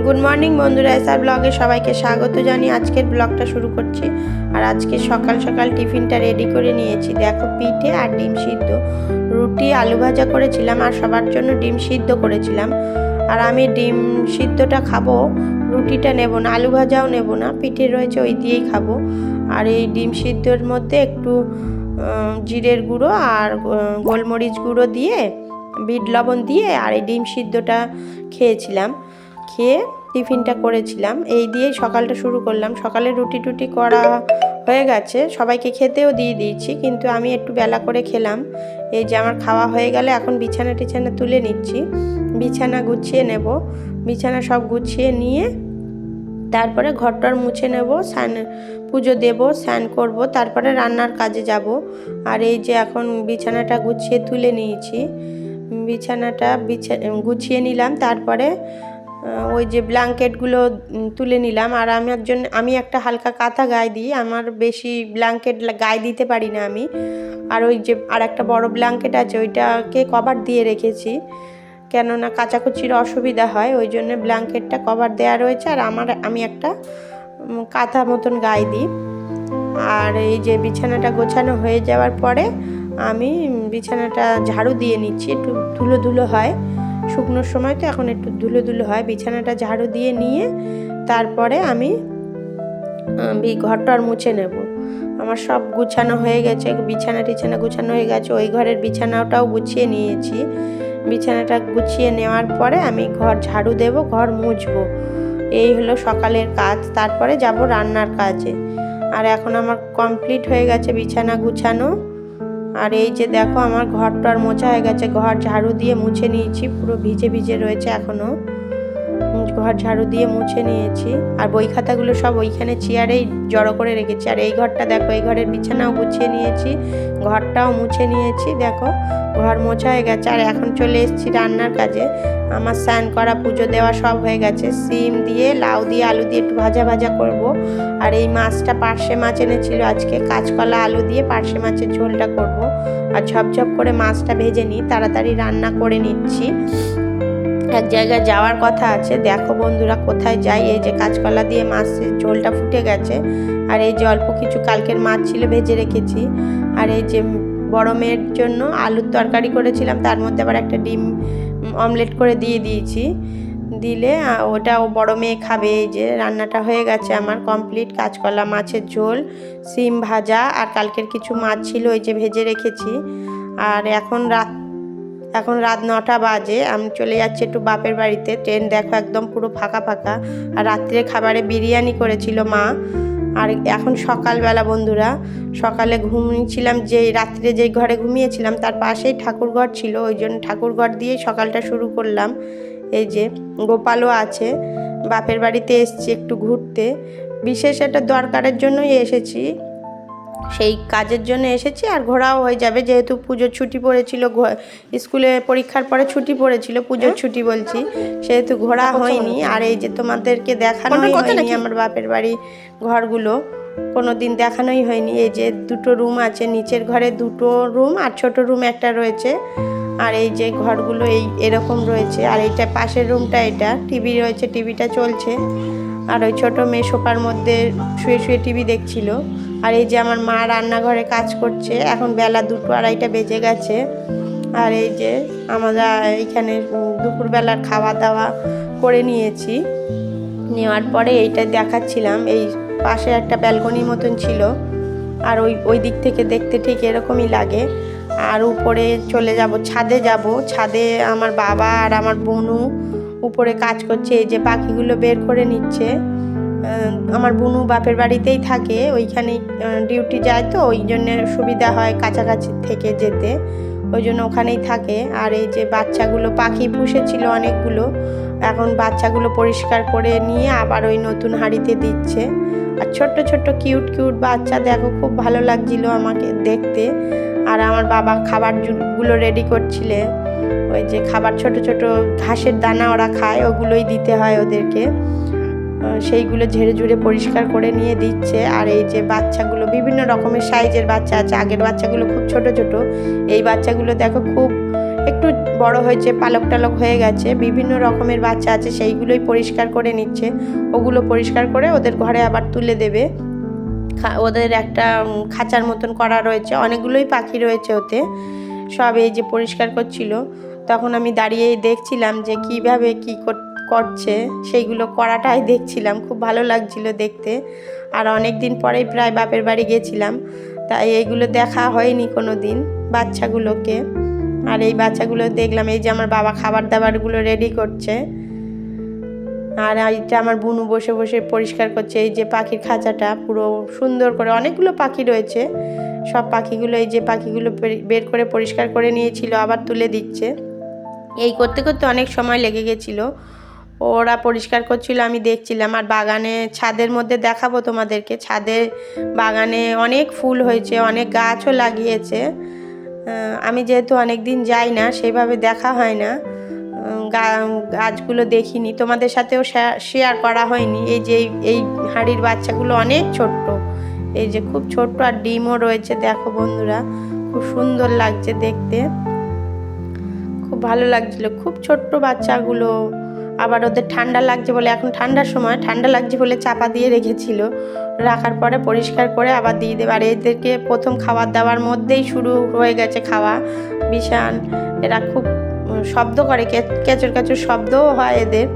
Good morning বন্ধুরা, SR ব্লগে সবাইকে স্বাগত জানিয়ে আজকের ব্লগটা শুরু করছি। আর আজকে সকাল সকাল টিফিনটা রেডি করে নিয়েছি। দেখো, পিঠে আর ডিম সিদ্ধ, রুটি আলু ভাজা করেছিলাম আর সবার জন্য ডিম সিদ্ধ করেছিলাম। আর আমি ডিম সিদ্ধটা খাবো, রুটিটা নেব না, আলু ভাজাও নেব না, পিঠে রয়েছে ওই দিয়েই খাবো। আর এই ডিম সিদ্ধর মধ্যে একটু জিরের গুঁড়ো আর গোলমরিচ গুঁড়ো দিয়ে, বিট লবণ দিয়ে আর এই ডিম সিদ্ধটা খেয়েছিলাম। খেয়ে টিফিনটা করেছিলাম, এই দিয়েই সকালটা শুরু করলাম। সকালে রুটি টুটি করা হয়ে গেছে, সবাইকে খেতেও দিয়ে দিয়েছি, কিন্তু আমি একটু বেলা করে খেলাম। এই যে আমার খাওয়া হয়ে গেলে এখন বিছানা টিছানা তুলে নিচ্ছি, বিছানা গুছিয়ে নেব। বিছানা সব গুছিয়ে নিয়ে তারপরে ঘরটার মুছে নেব, পুজো দেব, স্নান করব, তারপরে রান্নার কাজে যাব। আর এই যে এখন বিছানাটা গুছিয়ে তুলে নিয়েছি, বিছানাটা গুছিয়ে নিলাম। তারপরে ওই যে ব্ল্যাঙ্কেটগুলো তুলে নিলাম। আর আমি একটা হালকা কাঁথা গায়ে দিই, আমার বেশি ব্ল্যাঙ্কেট গায়ে দিতে পারি না আমি। আর ওই যে আর একটা বড় ব্ল্যাঙ্কেট আছে, ওইটাকে কভার দিয়ে রেখেছি, কেননা কাচাকুচির অসুবিধা হয়, ওই জন্য ব্ল্যাঙ্কেটটা কভার দেওয়া রয়েছে। আর আমি একটা কাঁথা মতন গায়ে দিই। আর এই যে বিছানাটা গোছানো হয়ে যাওয়ার পরে আমি বিছানাটা ঝাড়ু দিয়ে নিচ্ছি, একটু ধুলো ধুলো হয়, শুকনোর সময় তো এখন একটু ধুলো ধুলো হয়। বিছানাটা ঝাড়ু দিয়ে নিয়ে তারপরে আমি ঘরটার মুছে নেব। আমার সব গুছানো হয়ে গেছে, বিছানা টিছানা গুছানো হয়ে গেছে, ওই ঘরের বিছানাটাও গুছিয়ে নিয়েছি। বিছানাটা গুছিয়ে নেওয়ার পরে আমি ঘর ঝাড়ু দেব, ঘর মুছবো। এই হলো সকালের কাজ। তারপরে যাব রান্নার কাজে। আর এখন আমার কমপ্লিট হয়ে গেছে বিছানা গুছানো। আর এই যে দেখো, আমার ঘরটার মোছা হয়ে গেছে, ঘর ঝাড়ু দিয়ে মুছে নিয়েছি, পুরো ভিজে ভিজে রয়েছে এখনও, ঘর ঝাড়ু দিয়ে মুছে নিয়েছি। আর বই খাতাগুলো সব ওইখানে চেয়ারেই জড়ো করে রেখেছি। আর এই ঘরটা দেখো, এই ঘরের বিছানাও গুছিয়ে নিয়েছি, ঘরটাও মুছে নিয়েছি। দেখো, ঘর মোছা হয়ে গেছে। আর এখন চলে এসেছি রান্নার কাজে। আমার স্নান করা, পুজো দেওয়া সব হয়ে গেছে। সিম দিয়ে, লাউ দিয়ে, আলু দিয়ে একটু ভাজা ভাজা করব। আর এই মাছটা পার্শে মাছ এনেছিল আজকে, কাঁচকলা আলু দিয়ে পার্শে মাছের ঝোলটা করব। আর ঝপঝপ করে মাছটা ভেজে নিই, তাড়াতাড়ি রান্না করে নিচ্ছি। এক জায়গায় যাওয়ার কথা আছে, দেখো বন্ধুরা কোথায় যাই। এই যে কাঁচকলা দিয়ে মাছের ঝোলটা ফুটে গেছে। আর এই যে অল্প কিছু কালকের মাছ ছিল, ভেজে রেখেছি। আর এই যে বড় মেয়ের জন্য আলুর তরকারি করেছিলাম, তার মধ্যে আবার একটা ডিম অমলেট করে দিয়ে দিয়েছি, দিলে ওটা ও বড় মেয়ে খাবে। এই যে রান্নাটা হয়ে গেছে আমার কমপ্লিট। কাঁচকলা মাছের ঝোল, সিম ভাজা, আর কালকের কিছু মাছ ছিল ওই যে ভেজে রেখেছি। আর এখন রাত 9টা বাজে, আমি চলে যাচ্ছি একটু বাপের বাড়িতে। ট্রেন দেখো একদম পুরো ফাঁকা ফাঁকা। আর রাত্রে খাবারে বিরিয়ানি করেছিল মা। আর এখন সকালবেলা বন্ধুরা, সকালে ঘুমিয়েছিলাম, রাত্রে যেই ঘরে ঘুমিয়েছিলাম তার পাশেই ঠাকুরঘর ছিল, ওই জন্য ঠাকুরঘর দিয়েই সকালটা শুরু করলাম। এই যে গোপালও আছে, বাপের বাড়িতে এসেছি একটু ঘুরতে, বিশেষ একটা দরকারের জন্যই এসেছি, সেই কাজের জন্য এসেছি। আর ঘোরাও হয়ে যাবে, যেহেতু পুজোর ছুটি পড়েছিল, স্কুলে পরীক্ষার পরে ছুটি পড়েছিল, পুজোর ছুটি বলছি, সেহেতু ঘোরা হয়নি। আর এই যে তোমাদেরকে দেখানোই হয়নি আমার বাপের বাড়ি ঘরগুলো, কোনো দিন দেখানোই হয়নি। এই যে দুটো রুম আছে, নিচের ঘরে দুটো রুম আর ছোট রুম একটা রয়েছে। আর এই যে ঘরগুলো এরকম রয়েছে। আর এইটা পাশের রুমটা, এটা টিভি রয়েছে, টিভিটা চলছে। আর ওই ছোটো মেয়ে সোফার মধ্যে শুয়ে শুয়ে টিভি দেখছিল। আর এই যে আমার মা রান্নাঘরে কাজ করছে, এখন বেলা 2-2:30 বেজে গেছে। আর এই যে আমরা এইখানে দুপুরবেলার খাওয়া দাওয়া করে নিয়েছি। নেওয়ার পরে এইটা দেখাচ্ছিলাম, এই পাশে একটা ব্যালকনির মতন ছিল, আর ওই দিক থেকে দেখতে ঠিক এরকমই লাগে। আর উপরে চলে যাব, ছাদে যাব। ছাদে আমার বাবা আর আমার বোনু উপরে কাজ করছে, এই যে পাখিগুলো বের করে নিচ্ছে। আমার বোনু বাপের বাড়িতেই থাকে, ওইখানেই ডিউটি যায়, তো ওই জন্য সুবিধা হয় কাছাকাছি থেকে যেতে, ওই জন্য ওখানেই থাকে। আর এই যে বাচ্চাগুলো, পাখি পুষেছিল অনেকগুলো, এখন বাচ্চাগুলো পরিষ্কার করে নিয়ে আবার ওই নতুন হাঁড়িতে দিচ্ছে। আর ছোট্ট ছোট্ট কিউট কিউট বাচ্চা, দেখো খুব ভালো লাগছিল আমাকে দেখতে। আর আমার বাবা খাবারগুলো রেডি করছিলে, ওই যে খাবার ছোট ছোট ঘাসের দানা ওরা খায়, ওগুলোই দিতে হয় ওদেরকে, সেইগুলো ঝেড়ে ঝুড়ে পরিষ্কার করে নিয়ে দিচ্ছে। আর এই যে বাচ্চাগুলো বিভিন্ন রকমের সাইজের বাচ্চা আছে, আগের বাচ্চাগুলো খুব ছোট ছোট, এই বাচ্চাগুলো দেখো খুব একটু বড় হয়েছে, পালক টালক হয়ে গেছে, বিভিন্ন রকমের বাচ্চা আছে, সেইগুলোই পরিষ্কার করে নিচ্ছে। ওগুলো পরিষ্কার করে ওদের ঘরে আবার তুলে দেবে। ওদের একটা খাঁচার মতন করা রয়েছে, অনেকগুলোই পাখি রয়েছে ওতে। সব এই যে পরিষ্কার করছিল, তখন আমি দাঁড়িয়ে দেখছিলাম যে কিভাবে কি করছে, সেইগুলো করাটাই দেখছিলাম। খুব ভালো লাগছিল দেখতে। আর অনেক দিন পরেই প্রায় বাপের বাড়ি গেছিলাম, তাই এইগুলো দেখা হয়নি কোনো দিন বাচ্চাগুলোকে। আর এই বাচ্চাগুলো দেখলাম, এই যে আমার বাবা খাবার দাবারগুলো রেডি করছে। আর এইটা আমার বুনু বসে বসে পরিষ্কার করছে এই যে পাখির খাঁচাটা পুরো সুন্দর করে। অনেকগুলো পাখি রয়েছে, সব পাখিগুলো এই যে পাখিগুলো বের করে পরিষ্কার করে নিয়েছিল, আবার তুলে দিচ্ছে। এই করতে করতে অনেক সময় লেগে গেছিলো। ওরা পরিষ্কার করছিল, আমি দেখছিলাম। আর বাগানে ছাদের মধ্যে দেখাবো তোমাদেরকে, ছাদে বাগানে অনেক ফুল হয়েছে, অনেক গাছও লাগিয়েছে। আমি যেহেতু অনেক দিন যাই না, সেইভাবে দেখা হয় না, গাছগুলো দেখিনি, তোমাদের সাথেও শেয়ার করা হয়নি। এই যে এই হাঁড়ির বাচ্চাগুলো অনেক ছোট্ট, এই যে খুব ছোট্ট, আর ডিমও রয়েছে। দেখো বন্ধুরা, খুব সুন্দর লাগছে দেখতে, খুব ভালো লাগছিল। খুব ছোট্ট বাচ্চাগুলো। আবার ওদের ঠান্ডা লাগছে বলে, এখন ঠান্ডার সময়, ঠান্ডা লাগছে বলে চাপা দিয়ে রেখেছিল, রাখার পরে পরিষ্কার করে আবার দিয়ে দেবে। আর এদেরকে প্রথম খাবার দাবার মধ্যেই শুরু হয়ে গেছে খাওয়া। বিশাল এরা খুব শব্দ করে, কেঁচুর কেঁচুর শব্দও হয় এদের।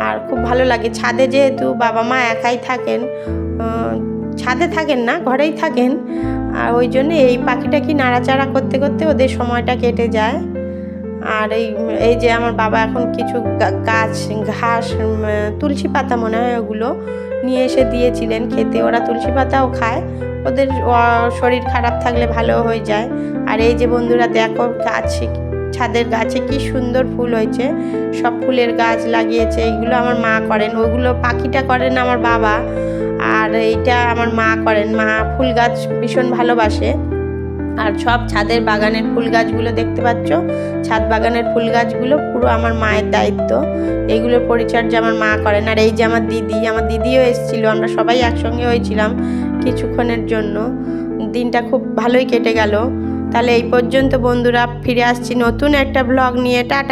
আর খুব ভালো লাগে। ছাদে যেহেতু বাবা মা একাই থাকেন, ছাদে থাকেন না, ঘরেই থাকেন, আর ওই জন্য এই পাখিটাকে নাড়াচাড়া করতে করতে ওদের সময়টা কেটে যায়। আর এই যে আমার বাবা এখন কিছু ঘাস, তুলসী পাতা মনে হয়, ওগুলো নিয়ে এসে দিয়েছিলেন খেতে। ওরা তুলসী পাতাও খায়, ওদের শরীর খারাপ থাকলে ভালো হয়ে যায়। আর এই যে বন্ধুরা দেখো, ছাদের গাছে কি সুন্দর ফুল হয়েছে, সব ফুলের গাছ লাগিয়েছে। এইগুলো আমার মা করেন, ওগুলো পাখিটা করেন আমার বাবা, আর এইটা আমার মা করেন। মা ফুল গাছ ভীষণ ভালোবাসে। আর সব ছাদের বাগানের ফুল গাছগুলো দেখতে পাচ্ছ, ছাদ বাগানের ফুল গাছগুলো পুরো আমার মায়ের দায়িত্ব। এইগুলোর পরিচর্যা আমার মা করেন। আর এই যে আমার দিদিও এসেছিলো, আমরা সবাই একসঙ্গে হয়েছিলাম কিছুক্ষণের জন্য। দিনটা খুব ভালোই কেটে গেল। তাহলে এই পর্যন্ত বন্ধুরা, ফিরে আসছি নতুন একটা ব্লগ নিয়ে। টাটা।